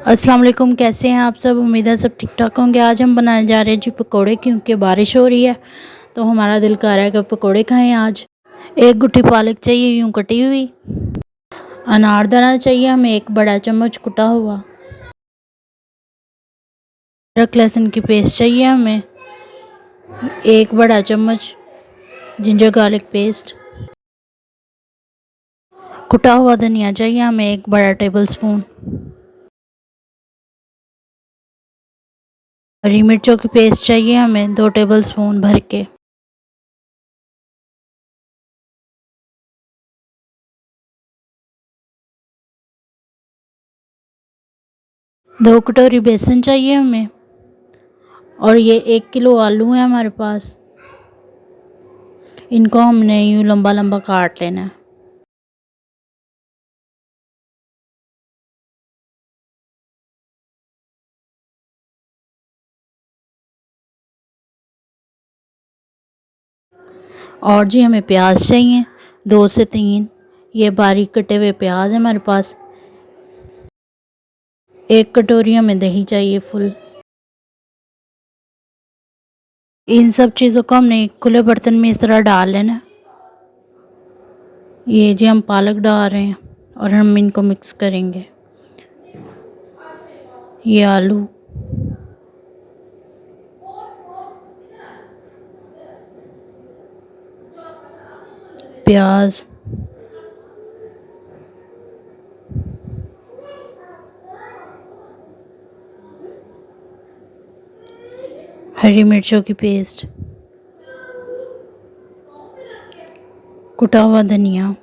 अस्सलाम वालेकुम, कैसे हैं आप सब। उम्मीद है सब ठीक ठाक होंगे। आज हम बनाने जा रहे हैं जी पकोड़े, क्योंकि बारिश हो रही है तो हमारा दिल कर रहा है कि पकोड़े खाएं आज। एक गुट्ठी पालक चाहिए यूं कटी हुई। अनारदाना चाहिए हमें एक बड़ा चम्मच कुटा हुआ। अदरक लहसुन की पेस्ट चाहिए हमें एक बड़ा चम्मच। Ginger garlic paste. कुटा हुआ धनिया चाहिए हमें एक बड़ा टेबल स्पून। हरी मिर्चों की पेस्ट चाहिए हमें 2 टेबल स्पून भर के। 2 कटोरी बेसन चाहिए हमें। और ये 1 किलो आलू है हमारे पास। इनको हमने यूँ लंबा लंबा काट लेना है। और जी हमें प्याज चाहिए 2 से 3। ये बारीक कटे हुए प्याज है हमारे पास। 1 कटोरी हमें दही चाहिए फुल। इन सब चीज़ों को हमने एक खुले बर्तन में इस तरह डाल लेना। ये जी हम पालक डाल रहे हैं और हम इनको मिक्स करेंगे। ये आलू, प्याज, हरी मिर्चों की पेस्ट, कुटा हुआ धनिया,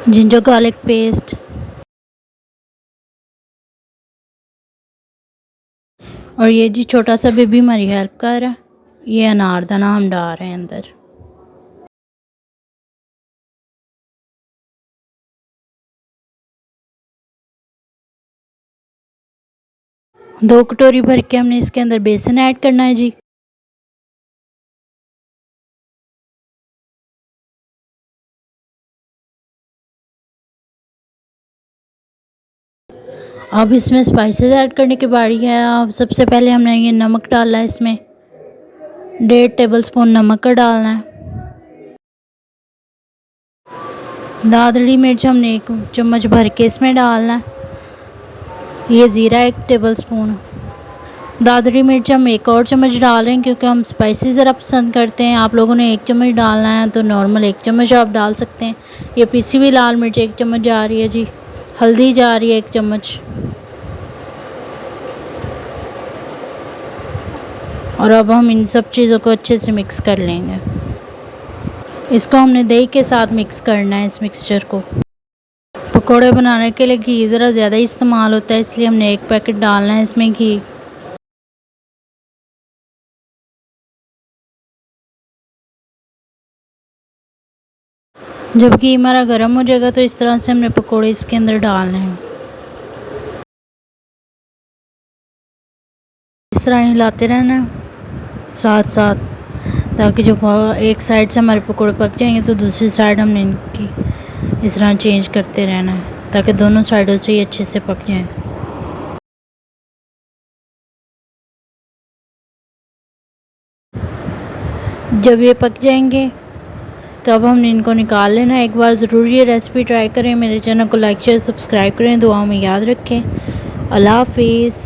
जिंजर गार्लिक पेस्ट और ये जी छोटा सा बेबी हमारी हेल्प कर रहा है। ये अनारदाना हम डाल रहे हैं अंदर। दो कटोरी भर के हमने इसके अंदर बेसन ऐड करना है जी। अब इसमें स्पाइसेस ऐड करने की बारी है। अब सबसे पहले हमने ये नमक डालना है, इसमें 1.5 टेबल स्पून नमक का डालना है। दादड़ी मिर्च हमने 1 चम्मच भर के इसमें डालना है। ये ज़ीरा 1 टेबल स्पून। दादड़ी मिर्च हम 1 और चम्मच डाल रहे हैं क्योंकि हम स्पाइसी ज़रा पसंद करते हैं। आप लोगों ने 1 चम्मच डालना है तो नॉर्मल 1 चम्मच आप डाल सकते हैं। ये पिसी हुई लाल मिर्च 1 चम्मच जा रही है जी। हल्दी जा रही है 1 चम्मच। और अब हम इन सब चीज़ों को अच्छे से मिक्स कर लेंगे। इसको हमने दही के साथ मिक्स करना है, इस मिक्सचर को। पकोड़े बनाने के लिए घी ज़रा ज़्यादा ही इस्तेमाल होता है, इसलिए हमने 1 पैकेट डालना है इसमें घी। जब घी हमारा गर्म हो जाएगा तो इस तरह से हमने पकोड़े इसके अंदर डालने हैं। इस तरह हिलाते रहना है साथ साथ, ताकि जो एक साइड से हमारे पकोड़े पक जाएंगे तो दूसरी साइड हमने इनकी इस तरह चेंज करते रहना है ताकि दोनों साइडों से ये अच्छे से पक जाएं। जब ये पक जाएंगे तब हमने इनको निकाल लेना। एक बार ज़रूर ये रेसिपी ट्राई करें। मेरे चैनल को लाइक शेयर सब्सक्राइब करें। दुआओं में याद रखें। अल्लाह हाफिज़।